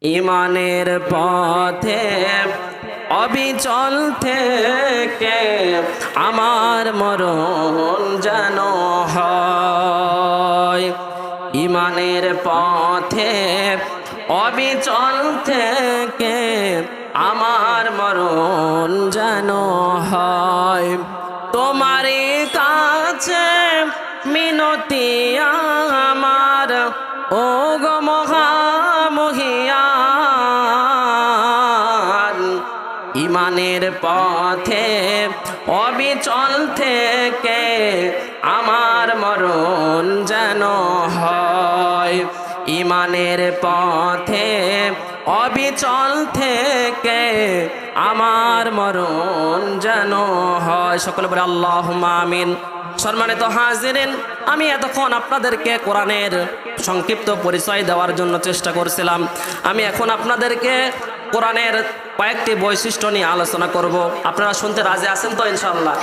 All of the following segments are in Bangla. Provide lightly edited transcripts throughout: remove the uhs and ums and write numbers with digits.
ইমানের পথে অবিচল থেকে আমার মরণ যেন হয়। ইমানের পথে অবিচল থেকে আমার মরণ যেন হয়। তোমারই কাছে মিনতি আমার, ও গো মহামহিয়ান। ইমানের পথে অবিচল থেকে আমার মরণ যেন হয়। ইমানের পথে অবিচল থেকে আমার মরণ যেন হয়। সকলে বলে আল্লাহুম্মা আমিন। সম্মানিত হাজিরিন, আমি এতক্ষণ আপনাদেরকে কোরআনের সংক্ষিপ্ত পরিচয় দেওয়ার জন্য চেষ্টা করছিলাম। আমি এখন আপনাদেরকে কোরআনের কয়েকটি বৈশিষ্ট্য নিয়ে আলোচনা করব। আপনারা শুনতে রাজি আছেন তো? ইনশাআল্লাহ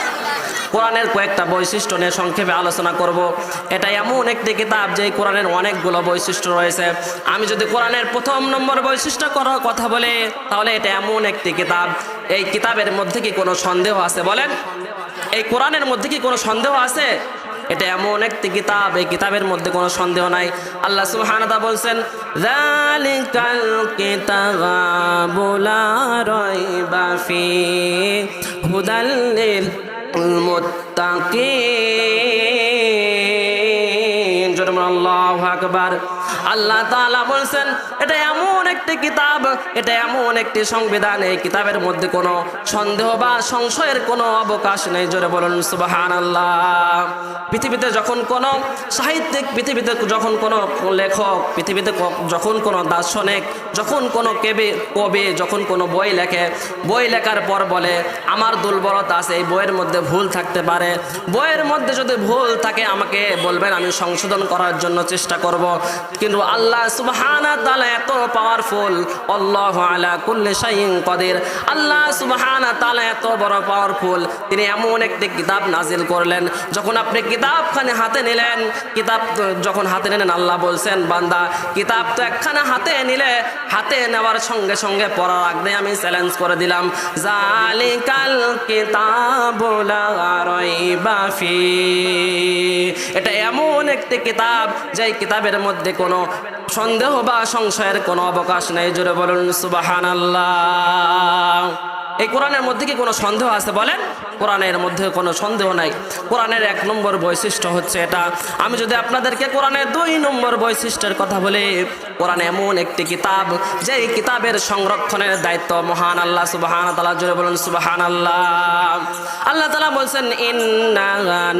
কোরআনের কয়েকটা বৈশিষ্ট্য নিয়ে সংক্ষেপে আলোচনা করব। এটা এমন একটি কিতাব যে কোরআনের অনেকগুলো বৈশিষ্ট্য রয়েছে। আমি যদি কোরআনের প্রথম নম্বর বৈশিষ্ট্য করার কথা বলি, তাহলে এটা এমন একটি কিতাব, এই কিতাবের মধ্যে কি কোনো সন্দেহ আছে? বলেন, এই কোরআনের মধ্যে কি কোনো সন্দেহ আছে? এটা এমন একটি কিতাব, এই কিতাবের মধ্যে কোনো সন্দেহ নাই। আল্লাহ সুবহানাহু ওয়া তাআলা বলছেন, যালিকাল কিতাবু লা রাইবা ফীহি হুদাল লিল মুত্তাকিন। জোরে বলুন আল্লাহু আকবার। আল্লাহ তাআলা বলছেন, এটা এমন একটি কিতাব, এটা এমন একটি সংবিধান, এই কিতাবের মধ্যে কোনো সন্দেহ বা সংশয়ের কোনো অবকাশ নেই। জোরে বলুন সুবহানাল্লাহ। পৃথিবীতে যখন কোনো সাহিত্যিক, পৃথিবীতে যখন কোনো লেখক, পৃথিবীতে যখন কোনো দার্শনিক, যখন কোনো কবি যখন কোনো বই লেখে, বই লেখার পর বলে আমার দুর্বলতা আছে, এই বইয়ের মধ্যে ভুল থাকতে পারে, বইয়ের মধ্যে যদি ভুল থাকে আমাকে বলবেন, আমি সংশোধন করার জন্য চেষ্টা করব। কিন্তু আল্লাহ সুবহানাহু ওয়া তাআলা এত পাওয়ারফুল, আল্লাহু আলা কুল্লি শাইইন কাদির। আল্লাহ সুবহানাহু ওয়া তাআলা এত বড় পাওয়ারফুল, তিনি এমন একটি কিতাব নাজিল করলেন। যখন আপনি কিতাবখানে হাতে নিলেন, কিতাব যখন হাতে নিলেন, আল্লাহ বলছেন, বান্দা কিতাব তো একখানা হাতে নিলে, হাতে নেওয়ার সঙ্গে সঙ্গে পড়ার আগে আমি চ্যালেঞ্জ করে দিলাম, যালিকাল কিতাবু লা রাইবা ফীহি। এটা এমন একটি কিতাব, যেই কিতাবের মধ্যে কোনো সন্দেহ বা সংশয়ের কোনো অবকাশ নেই। জোরে বলুন সুবহানাল্লাহ। এই কোরআনের মধ্যে কি কোনো সন্দেহ আছে? বলেন, কোরআনের মধ্যে কোনো সন্দেহ নাই। কোরআনের এক নম্বর বৈশিষ্ট্য হচ্ছে এটা। আমি যদি আপনাদেরকে কোরআনের 2 নম্বর বৈশিষ্ট্যের কথা বলি, কোরআন এমন একটি কিতাব, যেই কিতাবের সংরক্ষণের দায়িত্ব মহান আল্লাহ সুবহানাহু ওয়া তাআলা। জোরে বলুন সুবহানাল্লাহ। আল্লাহ তাআলা বলছেন, ইন্না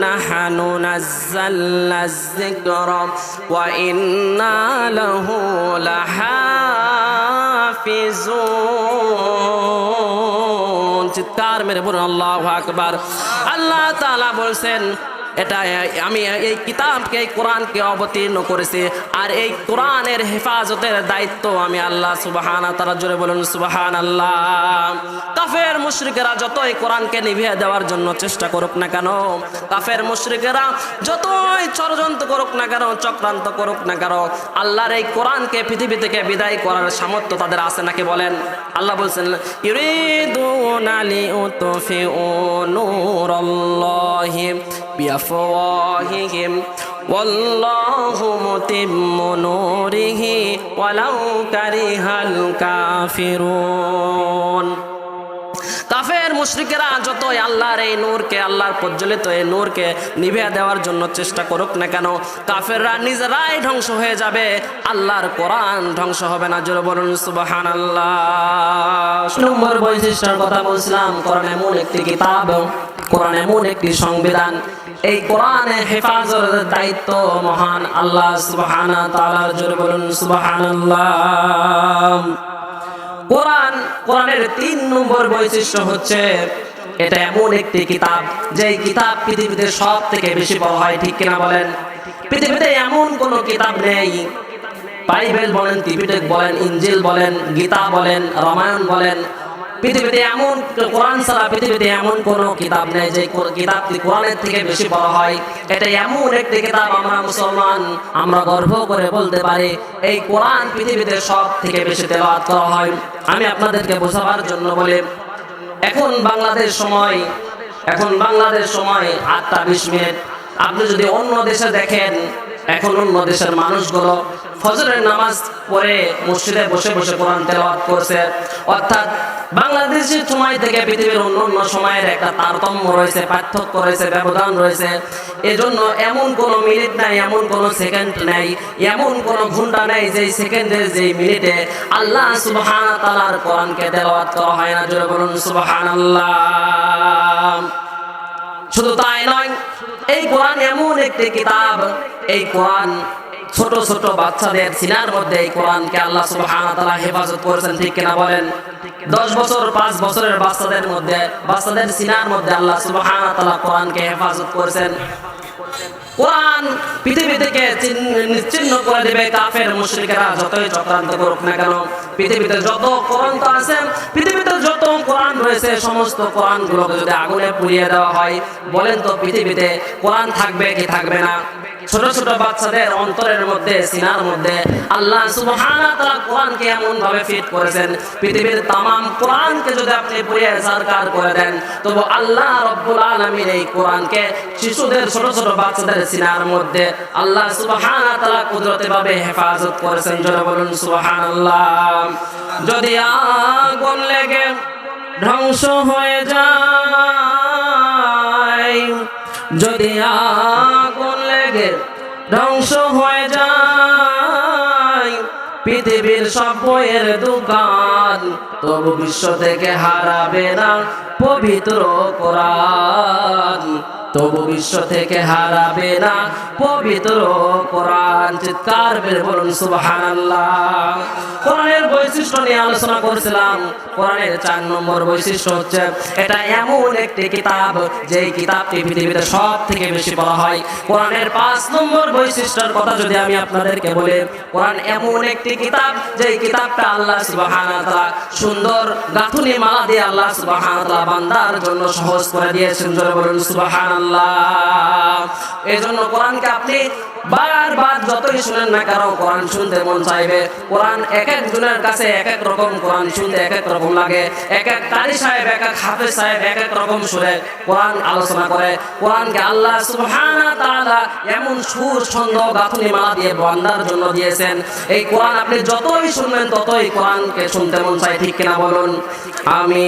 নাহনু নাযালনা যিকরা ওয়া ইন্না লাহু লাহাফিজুন। চিৎকার মেরে বলুন আল্লাহু আকবার। আল্লাহ তাআলা বলছেন, এটা আমি এই কিতাবকে, এই কোরআনকে অবতীর্ণ করেছি, আর এই কোরআনের হেফাজতের দায়িত্ব আমি আল্লাহ সুবহানাহু ওয়া তাআলা। জোরে বলুন সুবহানাল্লাহ। কাফের মুশরিকেরা যতই কোরআনকে নিভিয়ে দেওয়ার জন্য চেষ্টা করুক না কেন, কাফের মুশরিকেরা যতই ষড়যন্ত্র করুক না কেন, চক্রান্ত করুক না কেন, আল্লাহর এই কোরআনকে পৃথিবী থেকে বিদায় করার সামর্থ্য তাদের আছে নাকি? বলেন। আল্লাহ বলছেন, ইউরিদুনা লিউতফিউ নূরাল্লাহি বিআফওয়াহিহিম ওয়াল্লাহু মুতিম্মু নূরিহি ওয়ালাউ কারিহাল কাফিরুন। কাফের মুশরিকেরা যতই আল্লাহর এই নূরকে, আল্লাহর প্রজ্বলিত এই নূরকে নিভিয়ে দেওয়ার জন্য চেষ্টা করুক না কেন, কাফেররা নিজেরাই ধ্বংস হয়ে যাবে, আল্লাহর কোরআন ধ্বংস হবে না। জোরে বলুন সুবহানাল্লাহ। নম্বর বৈশিষ্ট্যের কথা বলছিলাম, কোরআন এমন একটি কিতাব, কোরআন এমন একটি সংবিধান, এই কোরআনের হেফাজতের দায়িত্ব মহান আল্লাহ সুবহানাহু ওয়া তাআলার। জোরে বলুন সুবহানাল্লাহ। কোরআনের 3 নম্বর বৈশিষ্ট্য হচ্ছে, এটা এমন একটি কিতাব, যেই কিতাব পৃথিবীতে সব থেকে বেশি পড়া হয়। ঠিক কিনা বলেন? পৃথিবীতে এমন কোনো কিতাব নেই, বাইবেল বলেন, ত্রিপিটক বলেন, ইনজিল বলেন, গীতা বলেন, রামায়ণ বলেন, পৃথিবীতে এমন কোরআন ছাড়া পৃথিবীতে এমন কোন কিতাব নেই যে কিতাবটি কোরআনের থেকে বেশি বড় হয়। এটা এমন একটি কিতাব, আমরা মুসলমান আমরা গর্ব করে বলতে পারি এই কোরআন পৃথিবীতে সব থেকে বেশি তেলাওয়াত করা হয়। আমি আপনাদেরকে বোঝাবার জন্য বলি, এখন বাংলাদেশ সময় 8টা 20 মিনিট। আপনি যদি অন্য দেশে দেখেন, এখন অন্য দেশের মানুষগুলো ফজরের নামাজ পড়ে মসজিদে বসে বসে কোরআন তেলাওয়াত করছে। অর্থাৎ বাংলাদেশের সময় থেকে পৃথিবীর অন্য সময়ের একটা তারতম্য রয়েছে, পার্থক্য রয়েছে, ব্যবধান রয়েছে। এজন্য এমন কোন মিনিট নাই, এমন কোন সেকেন্ড নাই, এমন কোন ঘন্টা নাই যেই সেকেন্ডে যেই মিনিটে আল্লাহ সুবহানাহু ওয়া তাআলার কোরআনকে তেলাওয়াত করা হয় না। জোরে বলুন সুবহানাল্লাহ। শুধু তাই নয়, এই কোরআন এমন একটি কিতাব, এই কোরআন ছোট ছোট বাচ্চাদের সিনার মধ্যে এই কোরআনকে আল্লাহ সুবহানাহু ওয়া তাআলা হেফাজত করেছেন, ঠিক কিনা বলেন? 10 বছর 5 বছরের বাচ্চাদের সিনার মধ্যে আল্লাহ সুবহানাহু ওয়া তাআলা কোরআনকে হেফাজত করেছেন। কোরআন পৃথিবী থেকে নিশ্চিহ্ন করে দেবে কাফের মুশরিকেরা যতই চক্রান্ত করুক না কেন। পৃথিবীতে যত কোরআন আছে, পৃথিবীতে যত কোরআন রয়েছে, সমস্ত কোরআনগুলোকে যদি আগুনে পুড়িয়ে দেওয়া হয়, বলেন তো পৃথিবীতে কোরআন থাকবে কি থাকবে না? ছোট ছোট বাচ্চাদের অন্তরের মধ্যে, সিনার মধ্যে আল্লাহ সুবহানাহু ওয়া তাআলা কোরআনকে এমন ভাবে ফিট করেছেন, পৃথিবীর তামাম কোরআনকে যদি আপনি পুড়িয়ে ছারখার করে দেন, তবু আল্লাহ রাব্বুল আলামিন এই কোরআনকে শিশুদের, ছোট ছোট বাচ্চাদের সিনার মধ্যে আল্লাহ সুবহানাহু ওয়া তাআলা কুদরতে ভাবে হেফাজত করেছেন। জোরে বলুন সুবহানাল্লাহ। যদি আগুন লেগে ধ্বংস হয়ে যায়, যদি আগুন লেগে ধ্বংস হয়ে যায় পৃথিবীর সব বইয়ের দোকান, তবু বিশ্ব থেকে হারাবে না পবিত্র কোরআন, তবু বিশ্ব থেকে হারাবে না পবিত্র কোরআন। চিৎকার করে বলুন সুবহানাল্লাহ। কোরআনের বৈশিষ্ট্য নিয়ে আলোচনা করেছিলাম। কোরআনের 4 নম্বর বৈশিষ্ট্য হচ্ছে এটা এমন একটি কিতাব যেই কিতাবটি পৃথিবীতে সব থেকে বেশি পড়া হয়। কোরআনের 5 নম্বর বৈশিষ্ট্যের কথা যদি আমি আপনাদেরকে বলি, কোরআন এমন একটি কিতাব যেই কিতাবটা আল্লাহ সুবহানাহু ওয়া তাআলা সুন্দর গাঁথুনি মালা দিয়ে আল্লাহ সুবহানাহু ওয়া তাআলা বান্দার জন্য সহজ করে দিয়েছেন। জোরে বলুন সুবহানাল্লাহ। এজন্য কোরআনকে আপনি বারবার যতই শুনেন না কারো কোরআন শুনতে মন চাইবে। কোরআন এক একজনের কাছে এক এক রকম, কোরআন শুনতে এক এক রকম লাগে। এক এক কারি সাহেব, এক এক হাফেজ সাহেব এক এক রকম সুরে কোরআন আলোচনা করে। কোরআনকে আল্লাহ সুবহানাহু ওয়া তাআলা এমন সুর, ছন্দ, গাঁথুনি মালা দিয়ে বান্দার জন্য দিয়েছেন। এই কোরআন আপনি যতই শুনবেন ততই কোরআনকে শুনতে মন চায়, ঠিক কিনা বলুন? আমি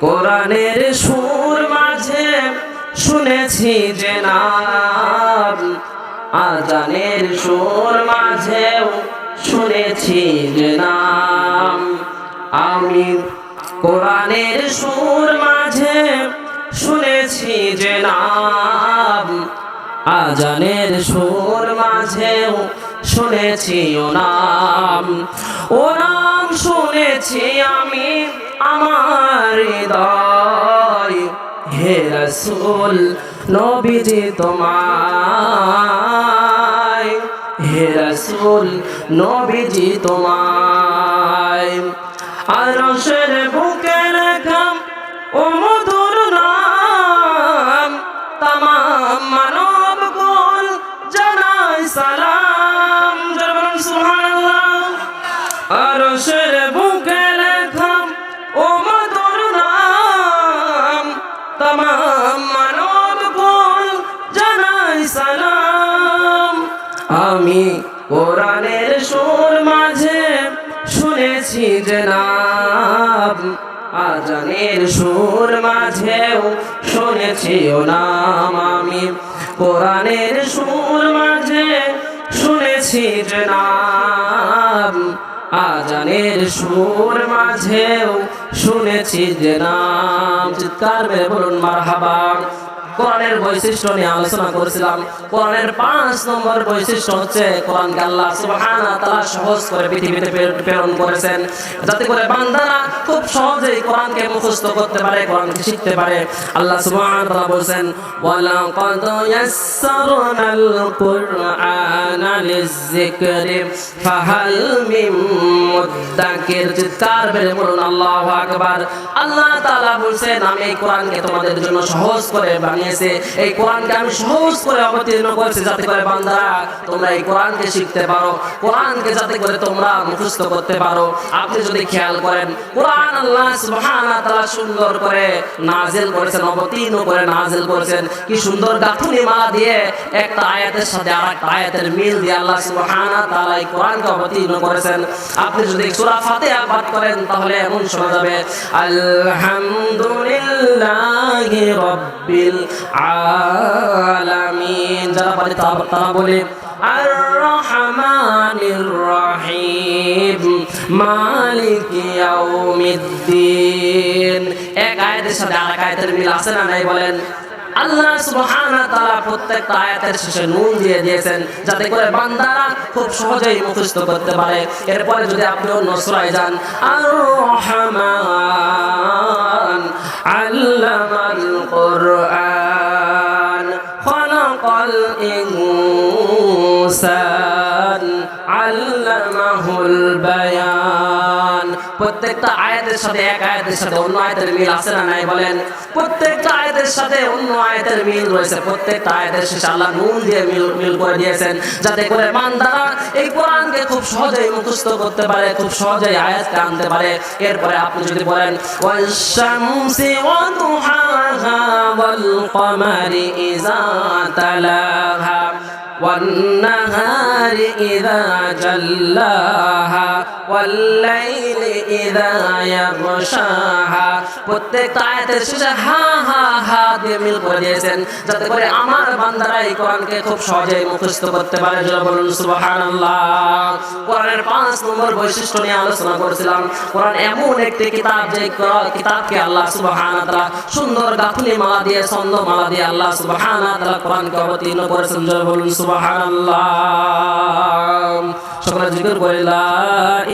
কোরআনের সুর মাঝে শুনেছি যে নাম, আজানের সুর মাঝেও শুনেছি যে নাম, আমি কোরআনের সুর মাঝে শুনেছি যে নাম, আজানের সুর মাঝেও শুনেছি ও নাম, ও নাম শুনেছি আমি আমার হৃদয়, হে রাসূল নবীজি তোমায়, হে রাসূল নবীজি তোমায়, আরশের বুকে লেখা ও মধুর নাম, তামাম মানব কুল জানাই সালাম। জোরে বলুন সুবহানাল্লাহ। আরশের বুকে লেখা ও মধুর নাম, তামাম মানব কুল জানাই সালাম। আমি কোরআনের সুর মাঝে শুনেছি যে নাম, আজানের সুর মাঝেও শুনেছি ও নাম, আমি কোরআনের সুর মাঝে শুনেছি যে নাম, আজানের সুর মাঝেও শুনেছি যে নাম। চিৎকার করে বলুন মারহাবা। কোরআনের বৈশিষ্ট্য নিয়ে আলোচনা করেছিলাম। কোরআনের 5 নম্বর বৈশিষ্ট্য হচ্ছে কোরআনকে আল্লাহ সুবহানাহু ওয়া তাআলা সহজ করে পৃথিবীতে প্রেরণ করেছেন, যাতে করে বান্দারা খুব সহজেই কোরআনকে মুখস্থ করতে পারে, কোরআনকে শিখতে পারে। আল্লাহ সুবহানাহু ওয়া তাআলা বলেন, ওয়ালাকাদ ইয়াসসারনাল কুরআনা লিয-যিকরি ফাহাল মিন মুদ্দাকির। চিৎকার করে বলুন আল্লাহু আকবার। আল্লাহ তাআলা বলেন, আমি এই কোরআনকে তোমাদের জন্য সহজ করে বানিয়েছি, এই কোরআনকে আমি সহজ করে অবতীর্ণ করেছি, যাতে করে বান্দারা তোমরা এই কোরআনকে শিখতে পারো, কোরআনকে যাতে করে তোমরা মুখস্থ করতে পারো। আপনি যদি খেয়াল করেন, কোরআন আল্লাহ সুবহানাহু ওয়া তাআলা সুন্দর করে নাজিল করেছেন, অবতীর্ণ করে নাজিল করেছেন। কি সুন্দর গাঁথুনি মালা দিয়ে একটা আয়াতের সাথে আরেকটা আয়াতের মিল দিয়ে আল্লাহ সুবহানাহু ওয়া তাআলা এই কোরআনকে অবতীর্ণ করেছেন। আপনি যদি সূরা ফাতিহা পাঠ করেন তাহলে এমন শোনা যাবে, আলহামদুলিল্লাহি রাব্বিল আলামিন। যারা পারে তারা বলে আর রহমানির রহিম মালিকি ইয়াউমিদ্দিন। এক আয়াতের সাথে আরেক আয়াতের মিল আছে না নাই বলেন? আল্লাহ সুবহানাহু ওয়া তাআলা প্রত্যেকটা আয়াতের শেষে নুন দিয়ে দিয়েছেন, যাতে করে বান্দারা খুব সহজেই মুখস্থ করতে পারে। এরপরে যদি আপনি অন্য সূরায় যান, আর রহমান আল্লামাল কুরআন খালাকাল ইনসান আল্লামাহুল বায়ান। প্রত্যেকটা আয়াতের সাথে এক আয়াতের সাথে অন্য আয়াতের মিল আছে না নাই বলেন? প্রত্যেকটা আয়াতের সাথে অন্য আয়াতের মিল রয়েছে। প্রত্যেকটা আয়াতের শেষে আল্লাহ নুন দিয়ে মিল করে দিয়েছেন, যাতে করে বান্দারা এই কোরআনকে খুব সহজেই মুখস্থ করতে পারে, খুব সহজেই আয়াতকে আনতে পারে। এরপরে আপনি যদি বলেন, ওয়াশ-শামসি ওয়া দুহাহা ওয়াল কমারি ইযা তালাহা والنهار إذا جلاها والليل إذا يغشاها। প্রত্যেকটা আয়াতের শেষে হা হা হা দিয়ে মিল করে দিয়েছেন, যাতে করে আমার বান্দারা এই কোরআনকে খুব সহজেই মুখস্থ করতে পারে। যারা বলুন সুবহানাল্লাহ। কোরআনের 5 নম্বর বৈশিষ্ট্য নিয়ে আলোচনা করেছিলাম। কোরআন এমন একটি কিতাব, যে কিতাবকে আল্লাহ সুবহানাহু ওয়া তাআলা সুন্দর গাঁথুনি মালা দিয়ে, ছন্দ মালা দিয়ে আল্লাহ সুবহানাহু ওয়া তাআলা কোরআনকে অবতীর্ণ করেছেন। যারা বলুন সুবহানাল্লাহ। সকলে জিকির করে লা